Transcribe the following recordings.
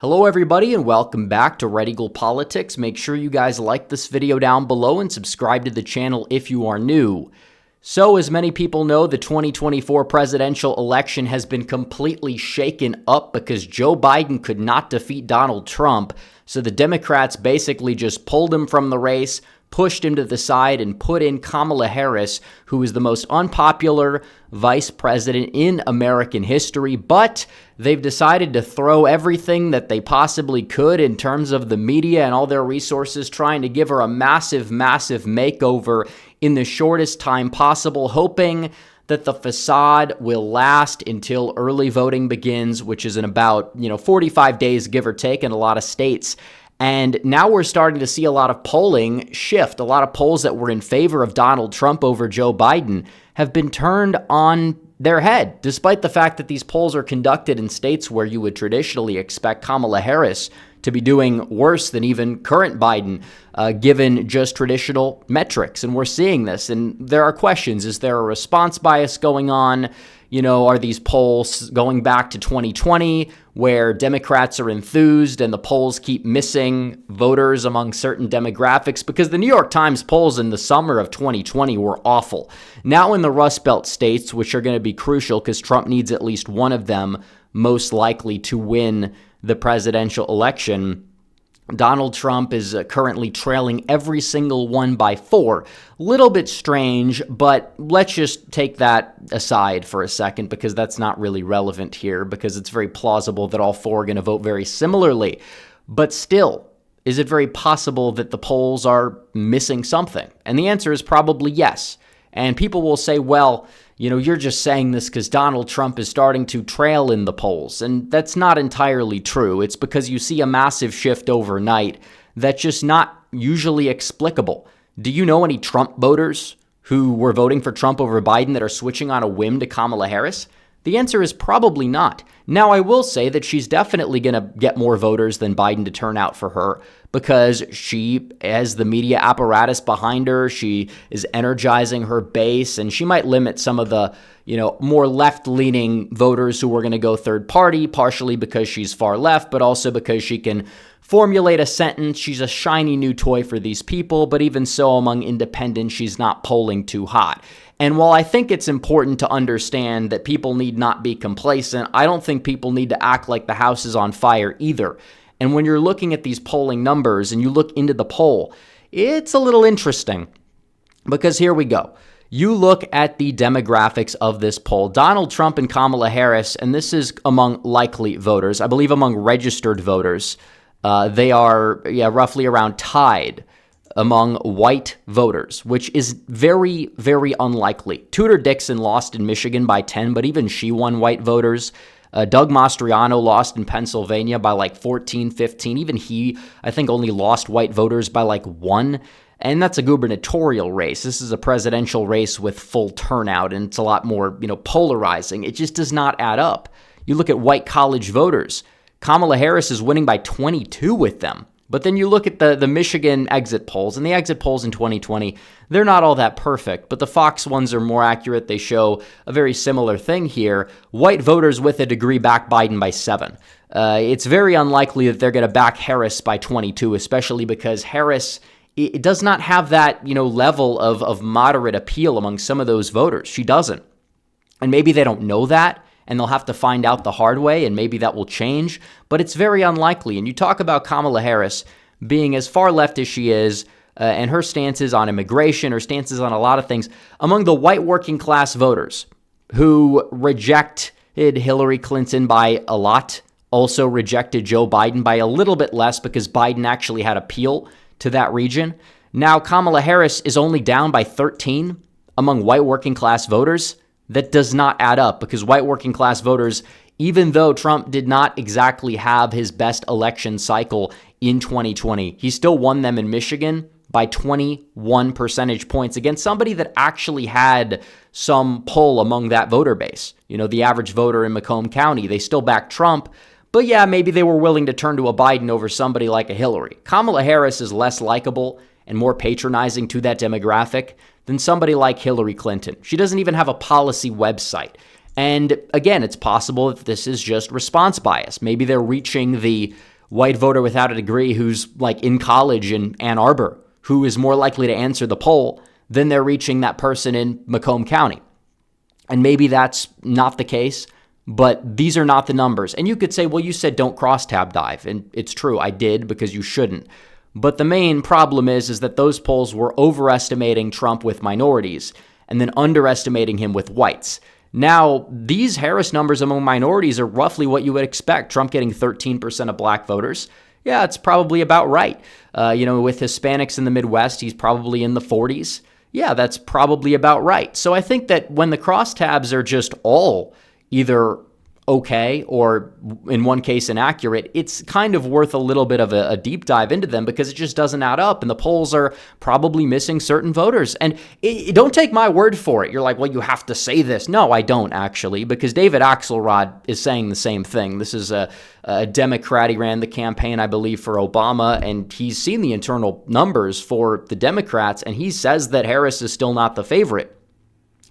Hello everybody and welcome back to Red Eagle Politics. Make sure you guys like this video down below and subscribe to the channel if you are new. So as many people know, the 2024 presidential election has been completely shaken up because Joe Biden could not defeat Donald Trump. So the Democrats basically just pulled him from the race, pushed him to the side, and put in Kamala Harris, who is the most unpopular vice president in American history. But they've decided to throw everything that they possibly could in terms of the media and all their resources, trying to give her a massive makeover in the shortest time possible, hoping that the facade will last until early voting begins, which is in about 45 days, give or take, in a lot of states. And now we're starting to see a lot of polling shift. A lot of polls that were in favor of Donald Trump over Joe Biden have been turned on their head, despite the fact that these polls are conducted in states where you would traditionally expect Kamala Harris to be doing worse than even current Biden, given just traditional metrics. And we're seeing this. And there are questions. Is there a response bias going on? Are these polls going back to 2020 where Democrats are enthused and the polls keep missing voters among certain demographics? Because the New York Times polls in the summer of 2020 were awful. Now in the Rust Belt states, which are going to be crucial because Trump needs at least one of them most likely to win the presidential election, Donald Trump is currently trailing every single one by 4. Little bit strange, but let's just take that aside for a second because that's not really relevant here, because it's very plausible that all 4 are going to vote very similarly. But still, is it very possible that the polls are missing something? And the answer is probably yes. And people will say, well, you're just saying this because Donald Trump is starting to trail in the polls. And that's not entirely true. It's because you see a massive shift overnight that's just not usually explicable. Do you know any Trump voters who were voting for Trump over Biden that are switching on a whim to Kamala Harris? The answer is probably not. Now, I will say that she's definitely going to get more voters than Biden to turn out for her because she has the media apparatus behind her. She is energizing her base, and she might limit some of the, more left-leaning voters who are going to go third party, partially because she's far left, but also because she can formulate a sentence. She's a shiny new toy for these people, but even so, among independents, she's not polling too hot. And while I think it's important to understand that people need not be complacent, I don't think people need to act like the house is on fire either. And when you're looking at these polling numbers and you look into the poll, it's a little interesting because here we go. You look at the demographics of this poll. Donald Trump and Kamala Harris, and this is among likely voters, I believe among registered voters, they are roughly around tied among white voters, which is very, very unlikely. Tudor Dixon lost in Michigan by 10, but even she won white voters. Doug Mastriano lost in Pennsylvania by like 14, 15. Even he, I think, only lost white voters by like 1. And that's a gubernatorial race. This is a presidential race with full turnout, and it's a lot more, polarizing. It just does not add up. You look at white college voters. Kamala Harris is winning by 22 with them. But then you look at the Michigan exit polls, and the exit polls in 2020, they're not all that perfect, but the Fox ones are more accurate. They show a very similar thing here. White voters with a degree back Biden by 7. It's very unlikely that they're going to back Harris by 22, especially because Harris, it does not have that, level of moderate appeal among some of those voters. She doesn't. And maybe they don't know that, and they'll have to find out the hard way, and maybe that will change, but it's very unlikely. And you talk about Kamala Harris being as far left as she is, and her stances on immigration, her stances on a lot of things, among the white working class voters who rejected Hillary Clinton by a lot, also rejected Joe Biden by a little bit less because Biden actually had appeal to that region. Now Kamala Harris is only down by 13 among white working class voters. That does not add up because white working class voters, even though Trump did not exactly have his best election cycle in 2020, he still won them in Michigan by 21 percentage points against somebody that actually had some pull among that voter base. The average voter in Macomb County, they still backed Trump, but yeah, maybe they were willing to turn to a Biden over somebody like a Hillary. Kamala Harris is less likable and more patronizing to that demographic than somebody like Hillary Clinton. She doesn't even have a policy website. And again, it's possible that this is just response bias. Maybe they're reaching the white voter without a degree who's like in college in Ann Arbor, who is more likely to answer the poll than they're reaching that person in Macomb County. And maybe that's not the case, but these are not the numbers. And you could say, well, you said don't crosstab dive. And it's true, I did, because you shouldn't. But the main problem is that those polls were overestimating Trump with minorities and then underestimating him with whites. Now, these Harris numbers among minorities are roughly what you would expect. Trump getting 13% of black voters. Yeah, it's probably about right. With Hispanics in the Midwest, he's probably in the 40s. Yeah, that's probably about right. So I think that when the crosstabs are just all either okay or in one case inaccurate, it's kind of worth a little bit of a deep dive into them because it just doesn't add up and the polls are probably missing certain voters. And don't take my word for it. You're like, well, you have to say this. No, I don't actually, because David Axelrod is saying the same thing. This is a Democrat. He ran the campaign, I believe, for Obama, and he's seen the internal numbers for the Democrats, and he says that Harris is still not the favorite.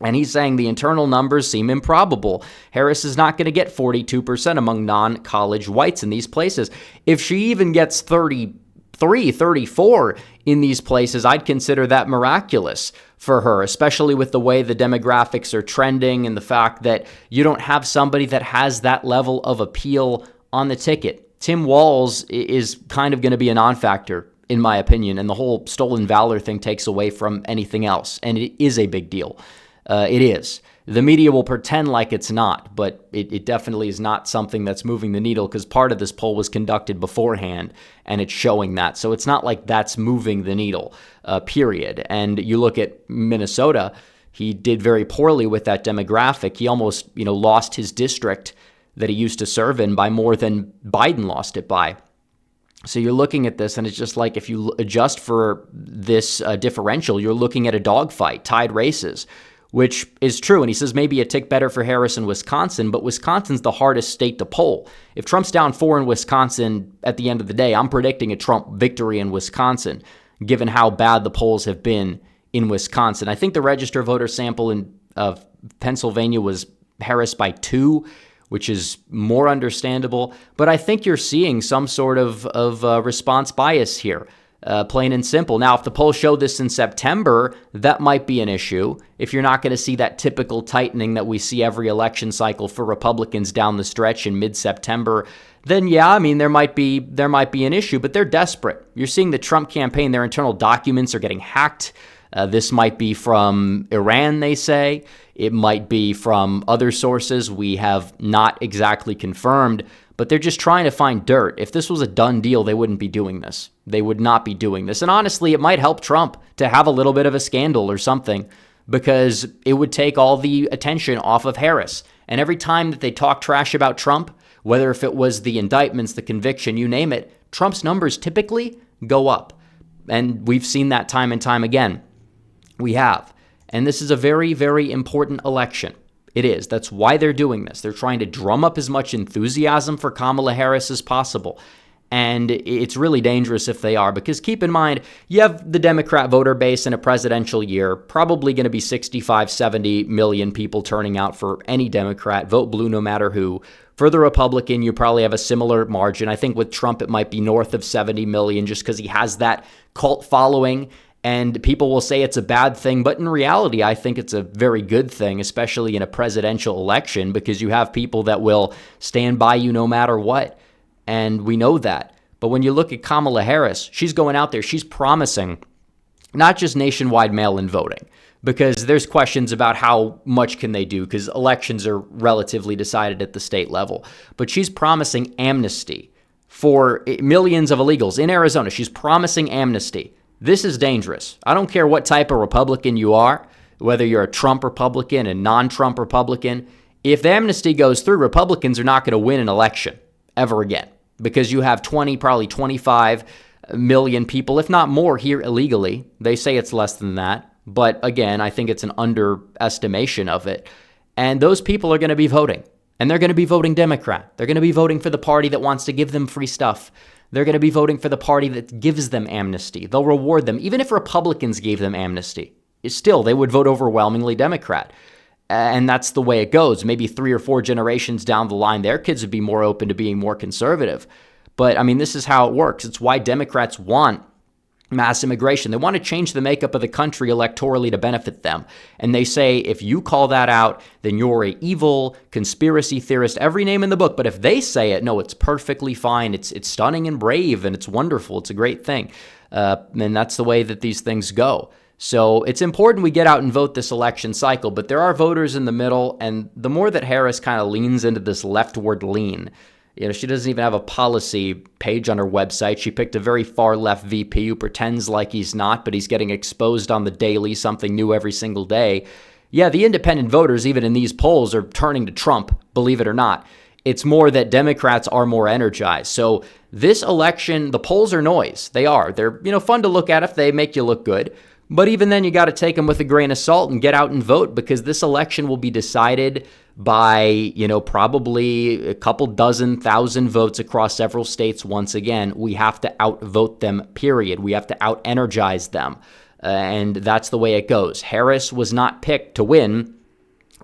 And he's saying the internal numbers seem improbable. Harris is not going to get 42% among non-college whites in these places. If she even gets 33, 34 in these places, I'd consider that miraculous for her, especially with the way the demographics are trending and the fact that you don't have somebody that has that level of appeal on the ticket. Tim Walz is kind of going to be a non-factor, in my opinion, and the whole stolen valor thing takes away from anything else, and it is a big deal. It is. The media will pretend like it's not, but it definitely is not something that's moving the needle because part of this poll was conducted beforehand and it's showing that. So it's not like that's moving the needle, period. And you look at Minnesota, he did very poorly with that demographic. He almost, lost his district that he used to serve in by more than Biden lost it by. So you're looking at this and it's just like if you adjust for this differential, you're looking at a dogfight, tied races, which is true. And he says maybe a tick better for Harris in Wisconsin, but Wisconsin's the hardest state to poll. If Trump's down 4 in Wisconsin at the end of the day, I'm predicting a Trump victory in Wisconsin, given how bad the polls have been in Wisconsin. I think the register voter sample in Pennsylvania was Harris by 2, which is more understandable. But I think you're seeing some sort of response bias here. Plain and simple. Now, if the polls show this in September, that might be an issue. If you're not going to see that typical tightening that we see every election cycle for Republicans down the stretch in mid-September, then yeah, there might be an issue, but they're desperate. You're seeing the Trump campaign, their internal documents are getting hacked. This might be from Iran, they say. It might be from other sources we have not exactly confirmed, but they're just trying to find dirt. If this was a done deal, they wouldn't be doing this. They would not be doing this. And honestly, it might help Trump to have a little bit of a scandal or something because it would take all the attention off of Harris. And every time that they talk trash about Trump, whether if it was the indictments, the conviction, you name it, Trump's numbers typically go up. And we've seen that time and time again. We have. And this is a very, very important election. It is. That's why they're doing this. They're trying to drum up as much enthusiasm for Kamala Harris as possible. And it's really dangerous if they are, because keep in mind, you have the Democrat voter base in a presidential year, probably going to be 65, 70 million people turning out for any Democrat, vote blue no matter who. For the Republican, you probably have a similar margin. I think with Trump, it might be north of 70 million just because he has that cult following. And people will say it's a bad thing, but in reality, I think it's a very good thing, especially in a presidential election, because you have people that will stand by you no matter what. And we know that. But when you look at Kamala Harris, she's going out there, she's promising not just nationwide mail-in voting, because there's questions about how much can they do, because elections are relatively decided at the state level. But she's promising amnesty for millions of illegals in Arizona. She's promising amnesty. This is dangerous. I don't care what type of Republican you are, whether you're a Trump Republican, a non-Trump Republican. If the amnesty goes through, Republicans are not going to win an election ever again, because you have 20, probably 25 million people, if not more, here illegally. They say it's less than that. But again, I think it's an underestimation of it. And those people are going to be voting. And they're going to be voting Democrat. They're going to be voting for the party that wants to give them free stuff. They're going to be voting for the party that gives them amnesty. They'll reward them. Even if Republicans gave them amnesty, still, they would vote overwhelmingly Democrat. And that's the way it goes. Maybe 3 or 4 generations down the line, their kids would be more open to being more conservative. But I mean, this is how it works. It's why Democrats want mass immigration. They want to change the makeup of the country electorally to benefit them. And they say, if you call that out, then you're an evil conspiracy theorist, every name in the book. But if they say it, no, it's perfectly fine. It's stunning and brave, and it's wonderful. It's a great thing. And that's the way that these things go. So it's important we get out and vote this election cycle, but there are voters in the middle, and the more that Harris kind of leans into this leftward lean, she doesn't even have a policy page on her website. She picked a very far left VP who pretends like he's not, but he's getting exposed on the daily, something new every single day. Yeah, the independent voters, even in these polls, are turning to Trump, believe it or not. It's more that Democrats are more energized. So this election, the polls are noise. They are. They're, fun to look at if they make you look good. But even then, you got to take them with a grain of salt and get out and vote, because this election will be decided by, probably a couple dozen thousand votes across several states. Once again, we have to outvote them, period. We have to out-energize them. And that's the way it goes. Harris was not picked to win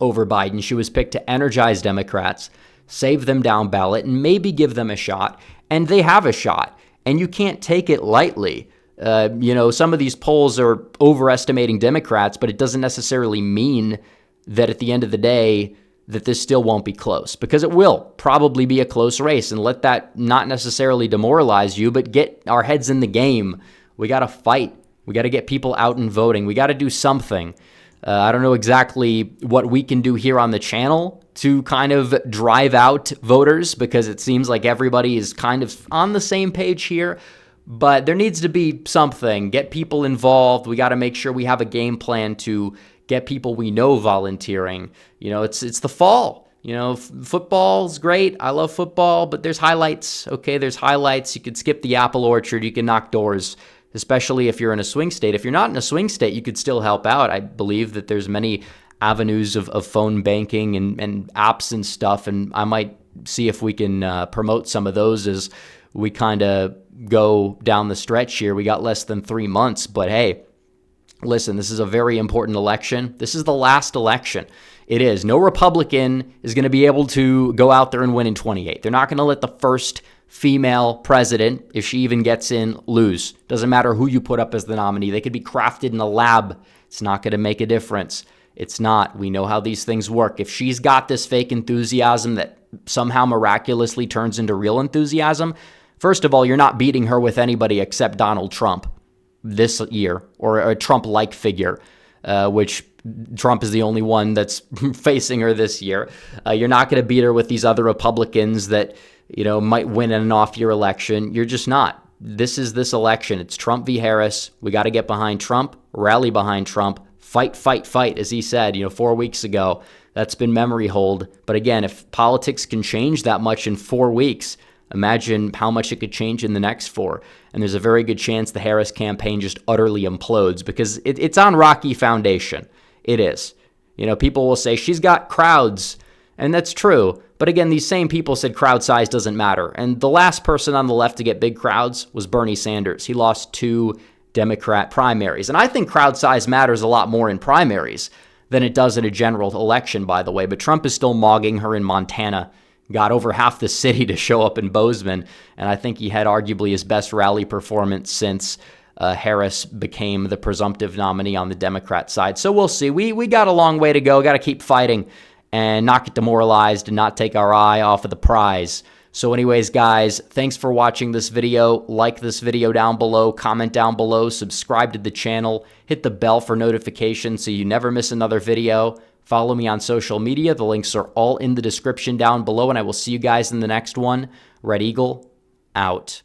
over Biden. She was picked to energize Democrats, save them down ballot, and maybe give them a shot. And they have a shot. And you can't take it lightly. Some of these polls are overestimating Democrats, but it doesn't necessarily mean that at the end of the day that this still won't be close, because it will probably be a close race. And let that not necessarily demoralize you, but get our heads in the game. We got to fight. We got to get people out and voting. We got to do something. I don't know exactly what we can do here on the channel to kind of drive out voters, because it seems like everybody is kind of on the same page here. But there needs to be something. Get people involved. We got to make sure we have a game plan to get people we know volunteering. It's the fall. Football's great. I love football, but there's highlights. Okay, there's highlights. You could skip the apple orchard. You can knock doors, especially if you're in a swing state. If you're not in a swing state, you could still help out. I believe that there's many avenues of phone banking and apps and stuff, and I might see if we can promote some of those as we kind of go down the stretch here. We got less than 3 months, but hey, listen, this is a very important election. This is the last election. It is. No Republican is going to be able to go out there and win in 28. They're not going to let the first female president, if she even gets in, lose. Doesn't matter who you put up as the nominee. They could be crafted in a lab. It's not going to make a difference. It's not. We know how these things work. If she's got this fake enthusiasm that somehow miraculously turns into real enthusiasm, first of all, you're not beating her with anybody except Donald Trump this year, or a Trump-like figure, which Trump is the only one that's facing her this year. You're not going to beat her with these other Republicans that, might win in an off-year election. You're just not. This is this election. It's Trump v. Harris. We got to get behind Trump, rally behind Trump, fight, fight, fight, as he said, 4 weeks ago. That's been memory hold. But again, if politics can change that much in 4 weeks, imagine how much it could change in the next 4. And there's a very good chance the Harris campaign just utterly implodes, because it's on rocky foundation. It is. People will say she's got crowds, and that's true. But again, these same people said crowd size doesn't matter. And the last person on the left to get big crowds was Bernie Sanders. He lost 2 Democrat primaries. And I think crowd size matters a lot more in primaries than it does in a general election, by the way. But Trump is still mogging her in Montana. Got over half the city to show up in Bozeman, and I think he had arguably his best rally performance since Harris became the presumptive nominee on the Democrat side. So we'll see. We got a long way to go. Got to keep fighting and not get demoralized and not take our eye off of the prize. So anyways, guys, thanks for watching this video. Like this video down below, comment down below, subscribe to the channel, hit the bell for notifications so you never miss another video. Follow me on social media. The links are all in the description down below, and I will see you guys in the next one. Red Eagle, out.